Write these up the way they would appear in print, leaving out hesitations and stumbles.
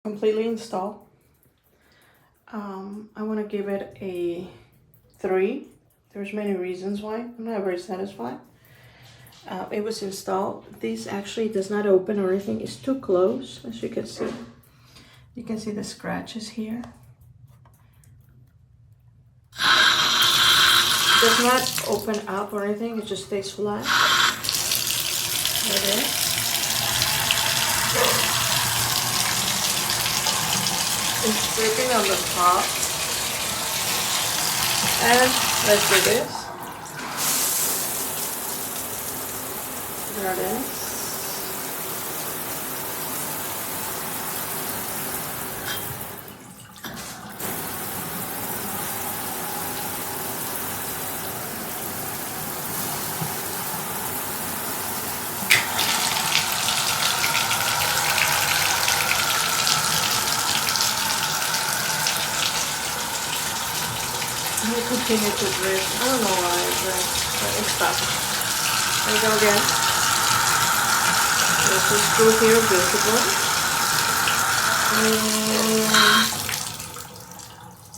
completely installed. I want to give it a 3. There's many reasons why. I'm not very satisfied. It was installed. This actually does not open or anything. It's too close, as you can see. You can see the scratches here. It does not open up or anything. It just stays flat. There it is. It's dripping on the top. And let's do this. There it is. It continued to drip. I don't know why it dripped, but it stopped. There we go again. There's the screw here visible. And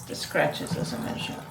the scratches, as I mentioned.